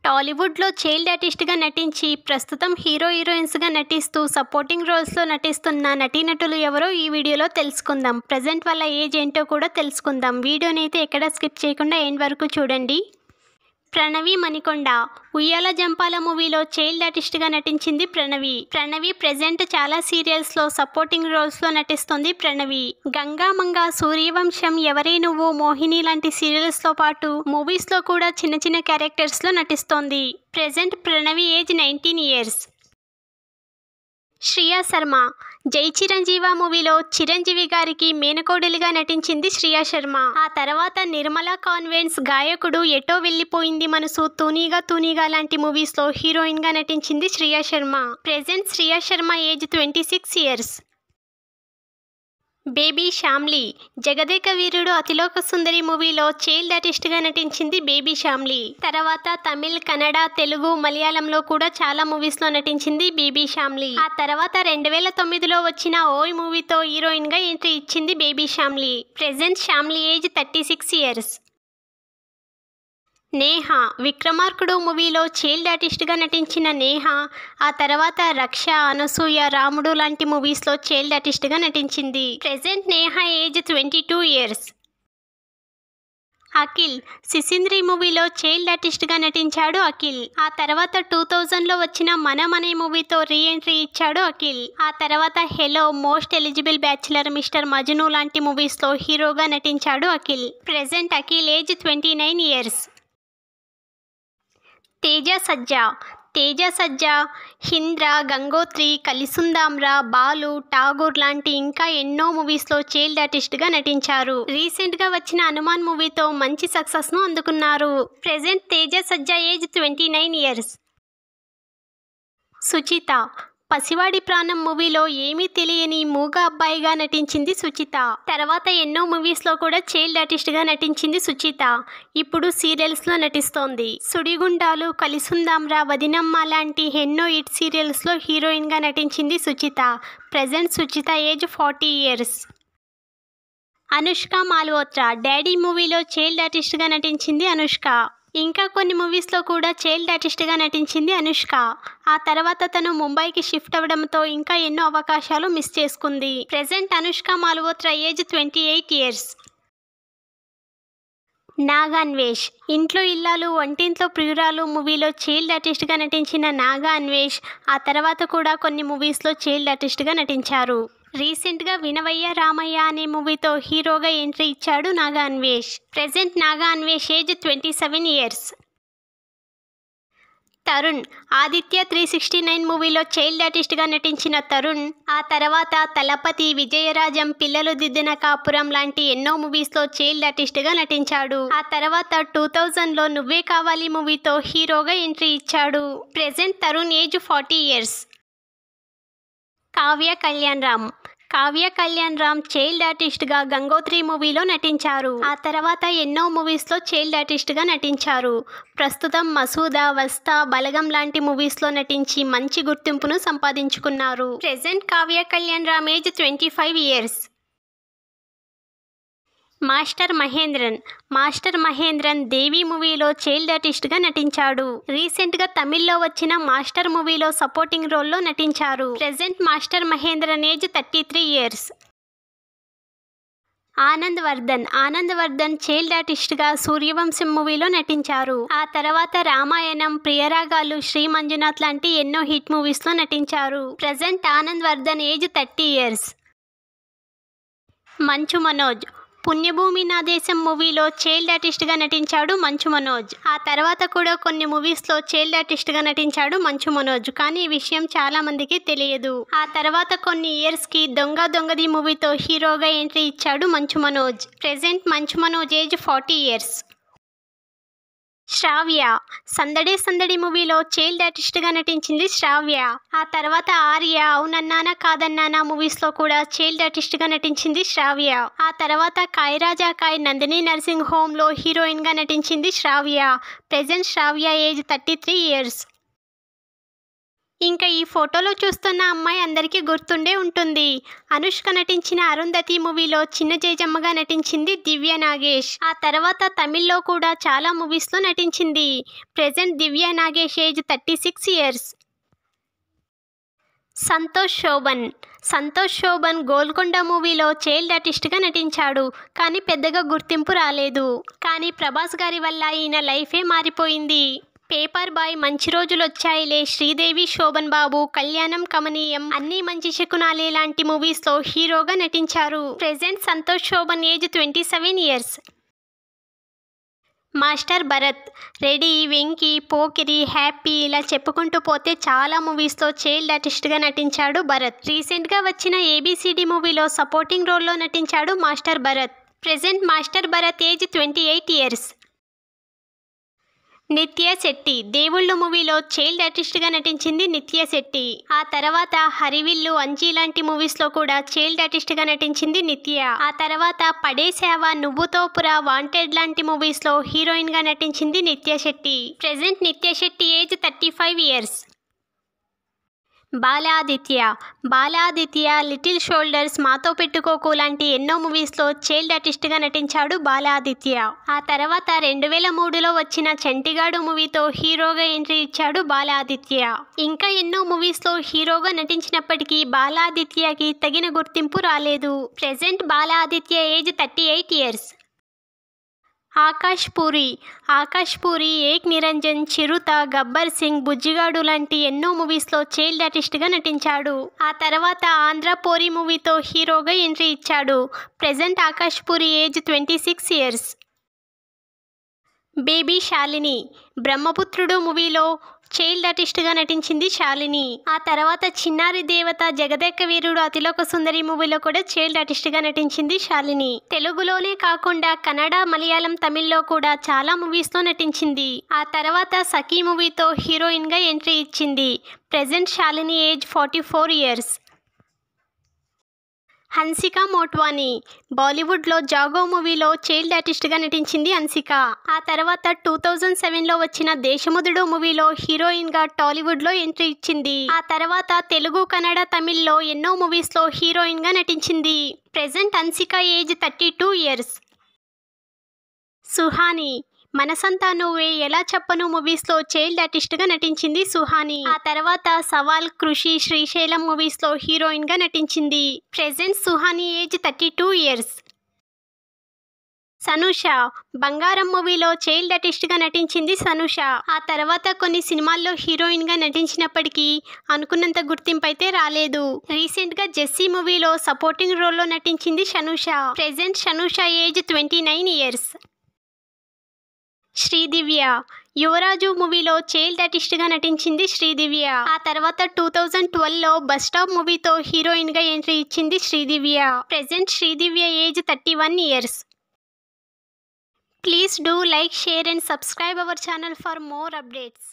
టాలీవుడ్లో చైల్డ్ ఆర్టిస్ట్గా నటించి ప్రస్తుతం హీరోయిన్స్గా నటిస్తూ సపోర్టింగ్ రోల్స్లో నటిస్తున్న నటీనటులు ఎవరో ఈ వీడియోలో తెలుసుకుందాం. ప్రజెంట్ వాళ్ళ ఏజ్ ఏంటో కూడా తెలుసుకుందాం. వీడియోని అయితే ఎక్కడ స్కిప్ చేయకుండా ఎండ్ వరకు చూడండి. ప్రణవి మణికొండ ఉయ్యాల జంపాల మూవీలో చైల్డ్ ఆర్టిస్ట్గా నటించింది ప్రణవి ప్రెజెంట్ చాలా సీరియల్స్లో సపోర్టింగ్ రోల్స్లో నటిస్తుంది. గంగామంగ, సూర్యవంశం, ఎవరే నువ్వు, మోహిని లాంటి సీరియల్స్తో పాటు మూవీస్లో కూడా చిన్న చిన్న క్యారెక్టర్స్లో నటిస్తోంది. Present Pranavi age 19 years. Shriya Sharma జై చిరంజీవ మూవీలో చిరంజీవి గారికి మేనకోడలిగా నటించింది శ్రియా శర్మ. ఆ తర్వాత నిర్మలా కాన్వెంట్స్, గాయకుడు, ఎటో వెళ్ళిపోయింది మనసు, తూనీగా లాంటి మూవీస్లో హీరోయిన్గా నటించింది Shriya Sharma. Present Shriya Sharma age 26 years. Baby Shamili Jagadeka Veerudu Athiloka Sundari మూవీలో చైల్డ్ ఆర్టిస్ట్గా నటించింది బేబీ శ్యామ్లీ. తర్వాత తమిళ్, కన్నడ, తెలుగు, మలయాళంలో కూడా చాలా మూవీస్లో నటించింది బేబీ శ్యామ్లీ. ఆ తర్వాత 2009లో వచ్చిన ఓయ్ మూవీతో హీరోయిన్గా ఎంట్రీ ఇచ్చింది baby Shamili. Present Shamili age 36 years. Neha Vikramarkudu మూవీలో చైల్డ్ ఆర్టిస్ట్గా నటించిన నేహ ఆ తర్వాత రక్ష, అనసూయ, రాముడు లాంటి మూవీస్లో చైల్డ్ ఆర్టిస్ట్గా నటించింది. Present Neha age 22 years. Akhil Sisindri మూవీలో చైల్డ్ ఆర్టిస్ట్గా నటించాడు అఖిల్. ఆ తర్వాత 2000లో వచ్చిన మనం అనే మూవీతో రీ ఎంట్రీ ఇచ్చాడు అఖిల్. ఆ తర్వాత hello, most eligible bachelor, mister Majnu లాంటి మూవీస్లో హీరోగా నటించాడు Akhil. Present Akhil age 29 years. Teja Sajja Indra, Gangotri, Kalisundam Raa, Balu, Tagore లాంటి ఇంకా ఎన్నో మూవీస్లో చైల్డ్ ఆర్టిస్ట్గా నటించారు. రీసెంట్గా వచ్చిన హనుమాన్ మూవీతో మంచి సక్సెస్ను అందుకున్నారు. ప్రెజెంట్ తేజ సజ్జా ఏజ్ 29 years. సుచిత పసివాడి ప్రాణం మూవీలో ఏమీ తెలియని మూగ అబ్బాయిగా నటించింది సుచిత. తర్వాత ఎన్నో మూవీస్లో కూడా చైల్డ్ ఆర్టిస్ట్గా నటించింది సుచిత. ఇప్పుడు సీరియల్స్లో నటిస్తోంది. సుడిగుండాలు, కలిసుందాంరా, వదినమ్మ లాంటి ఎన్నో హిట్ సీరియల్స్లో హీరోయిన్గా నటించింది Suchitha. Present Suchitha age 40 years. Anushka Malhotra daddy మూవీలో చైల్డ్ ఆర్టిస్ట్గా నటించింది అనుష్క. ఇంకా కొన్ని మూవీస్లో కూడా చైల్డ్ ఆర్టిస్ట్గా నటించింది అనుష్క. ఆ తర్వాత తను ముంబైకి షిఫ్ట్ అవ్వడంతో ఇంకా ఎన్నో అవకాశాలు మిస్ చేసుకుంది. Present Anushka Malhotra age 28 years. Naga Anvesh ఇంట్లో ఇల్లాలు, వంటింట్లో ప్రియురాలు మూవీలో చైల్డ్ ఆర్టిస్ట్గా నటించిన నాగా అన్వేష్ ఆ తర్వాత కూడా కొన్ని మూవీస్లో చైల్డ్ ఆర్టిస్ట్గా నటించారు. రీసెంట్గా వినవయ్య రామయ్య అనే మూవీతో హీరోగా ఎంట్రీ ఇచ్చాడు Naga Anvesh. Present Naga Anvesh age 27 years. Tarun Aditya 369 మూవీలో చైల్డ్ ఆర్టిస్ట్గా నటించిన తరుణ్ ఆ తర్వాత తలపతి, విజయరాజం, పిల్లలు దిద్దిన కాపురం లాంటి ఎన్నో మూవీస్లో చైల్డ్ ఆర్టిస్ట్గా నటించాడు. ఆ తర్వాత 2000లో నువ్వే కావాలి మూవీతో హీరోగా ఎంట్రీ ఇచ్చాడు. Present Tarun age 40 years. Kavya Kalyan Ram child ఆర్టిస్ట్గా గంగోత్రి మూవీలో నటించారు. ఆ తర్వాత ఎన్నో మూవీస్లో చైల్డ్ ఆర్టిస్ట్గా నటించారు. ప్రస్తుతం మసూదా, వస్తా, బలగం లాంటి మూవీస్లో నటించి మంచి గుర్తింపును సంపాదించుకున్నారు. Present Kavya Kalyan Ram age 25 years. Master Mahendran Devi మూవీలో చైల్డ్ ఆర్టిస్ట్గా నటించాడు. రీసెంట్గా తమిళ్లో వచ్చిన మాస్టర్ మూవీలో సపోర్టింగ్ రోల్లో నటించారు. Present master Mahendran age 33 years. Anand Vardhan child ఆర్టిస్ట్గా సూర్యవంశం మూవీలో నటించారు. ఆ తర్వాత రామాయణం, ప్రియరాగాలు, శ్రీ మంజునాథ్ లాంటి ఎన్నో హిట్ మూవీస్లో నటించారు. Present Anand Vardhan age 30 years. Manchu Manoj పుణ్యభూమి నా దేశం మూవీలో చైల్డ్ ఆర్టిస్ట్గా నటించాడు మంచు మనోజ్. ఆ తర్వాత కూడా కొన్ని మూవీస్లో చైల్డ్ ఆర్టిస్ట్గా నటించాడు మంచు మనోజ్. కానీ ఈ విషయం చాలా మందికి తెలియదు. ఆ తర్వాత కొన్ని ఇయర్స్కి దొంగది మూవీతో హీరోగా ఎంట్రీ ఇచ్చాడు Manchu Manoj. Present Manchu Manoj age 40 years. శ్రావ్య సందడి మూవీలో చైల్డ్ ఆర్టిస్ట్గా నటించింది శ్రావ్య. ఆ తర్వాత ఆర్య, అవునన్నానా కాదన్నానా మూవీస్లో కూడా చైల్డ్ ఆర్టిస్ట్గా నటించింది శ్రావ్య. ఆ తర్వాత కాయ్ రాజా కాయ్, నందిని నర్సింగ్ హోమ్లో హీరోయిన్గా నటించింది శ్రావ్య. ప్రెజెంట్ శ్రావ్య ఏజ్ 33 years. ఇంకా ఈ ఫోటోలో చూస్తున్న అమ్మాయి అందరికీ గుర్తుండే ఉంటుంది. అనుష్క నటించిన అరుంధతి మూవీలో చిన్న జేజమ్మగా నటించింది దివ్య నాగేష్. ఆ తర్వాత తమిళ్లో కూడా చాలా మూవీస్లో నటించింది. ప్రెజెంట్ దివ్య నాగేష్ ఏజ్ 36 ఇయర్స్. సంతోష్ శోభన్ గోల్కొండ మూవీలో చైల్డ్ ఆర్టిస్ట్గా నటించాడు. కానీ పెద్దగా గుర్తింపు రాలేదు. కానీ ప్రభాస్ గారి వల్ల ఈయన లైఫే మారిపోయింది. పేపర్ బాయ్, మంచి రోజులొచ్చాయిలే, శ్రీదేవి, శోభన్ బాబు, కళ్యాణం కమనీయం, అన్నీ మంచి శకునాలే లాంటి మూవీస్లో హీరోగా నటించారు. Present Santosh Sobhan age 27 years. Master Bharat, Ready, Venky, Pokiri, Happy ఇలా చెప్పుకుంటూ పోతే చాలా మూవీస్లో చైల్డ్ ఆర్టిస్ట్గా నటించాడు భరత్. రీసెంట్గా వచ్చిన ABCD మూవీలో సపోర్టింగ్ రోల్లో నటించాడు master Bharat. Present master Bharat age 28 years. నిత్య శెట్టి, దేవుళ్ళు మూవీలో చైల్డ్ ఆర్టిస్ట్గా నటించింది నిత్య శెట్టి. ఆ తర్వాత హరివిల్లు, అంజీ లాంటి మూవీస్లో కూడా చైల్డ్ ఆర్టిస్ట్గా నటించింది నిత్య. ఆ తర్వాత పడేసేవ, నువ్వుతోపురా, వాంటెడ్ లాంటి మూవీస్లో హీరోయిన్గా నటించింది నిత్య శెట్టి. ప్రెజెంట్ నిత్య Shetty age 35 years. Baladitya, little shoulders, మాతో పెట్టుకోకు లాంటి ఎన్నో మూవీస్లో చైల్డ్ ఆర్టిస్ట్గా నటించాడు బాలాదిత్య. ఆ తర్వాత 2003లో వచ్చిన చంటిగాడు మూవీతో హీరోగా ఎంట్రీ ఇచ్చాడు బాలాదిత్య. ఇంకా ఎన్నో మూవీస్లో హీరోగా నటించినప్పటికీ బాలాదిత్యకి తగిన గుర్తింపు రాలేదు. Present Baladitya age 38 years. Akash Puri, Ek Niranjan, Chirutha, Gabbar Singh, Bujjigadu లాంటి ఎన్నో మూవీస్లో చైల్డ్ ఆర్టిస్ట్గా నటించాడు. ఆ తర్వాత ఆంధ్ర పోరి మూవీతో హీరోగా ఎంట్రీ ఇచ్చాడు. Present Akash puri age 26 years. Baby Shalini, Brahmaputrudu మూవీలో చైల్డ్ ఆర్టిస్ట్గా నటించింది శాలిని. ఆ తర్వాత చిన్నారి దేవత, జగదేక వీరుడు, అతిలోక సుందరి మూవీలో కూడా చైల్డ్ ఆర్టిస్ట్గా నటించింది శాలిని. తెలుగులోనే కాకుండా కన్నడ, మలయాళం, తమిళ్లో కూడా చాలా మూవీస్లో నటించింది. ఆ తర్వాత సఖీ మూవీతో హీరోయిన్గా ఎంట్రీ ఇచ్చింది. Present Shalini age 44 years. Hansika Motwani, బాలీవుడ్లో జాగో మూవీలో చైల్డ్ ఆర్టిస్ట్గా నటించింది హన్సిక. ఆ తర్వాత 2007లో వచ్చిన దేశముదుడు మూవీలో హీరోయిన్గా టాలీవుడ్లో ఎంట్రీ ఇచ్చింది. ఆ తర్వాత తెలుగు, కన్నడ, తమిళ్లో ఎన్నో మూవీస్లో హీరోయిన్గా నటించింది. Present Hansika age 32 years. Suhani, మనసంతా నువ్వే, ఎలా చెప్పను మూవీస్లో చైల్డ్ ఆర్టిస్ట్గా నటించింది సుహాని. ఆ తర్వాత సవాల్, కృషి, శ్రీశైలం మూవీస్లో హీరోయిన్గా నటించింది. Present Suhani age 32 years. Sanusha, Bangaram మూవీలో చైల్డ్ ఆర్టిస్ట్గా నటించింది సనుష. ఆ తర్వాత కొన్ని సినిమాల్లో హీరోయిన్గా నటించినప్పటికీ అనుకున్నంత గుర్తింపు అయితే రాలేదు. రీసెంట్గా జెస్సీ మూవీలో సపోర్టింగ్ రోల్లో నటించింది Sanusha. Present Sanusha age 29 years. Sridivya, Yuvaraju మూవీలో చైల్డ్ ఆర్టిస్ట్గా నటించింది శ్రీదివ్య. ఆ తర్వాత 2012లో బస్ స్టాప్ మూవీతో హీరోయిన్గా ఎంట్రీ ఇచ్చింది Sridivya. Present Sridivya age 31 years. Please do like, share and subscribe our channel for more updates.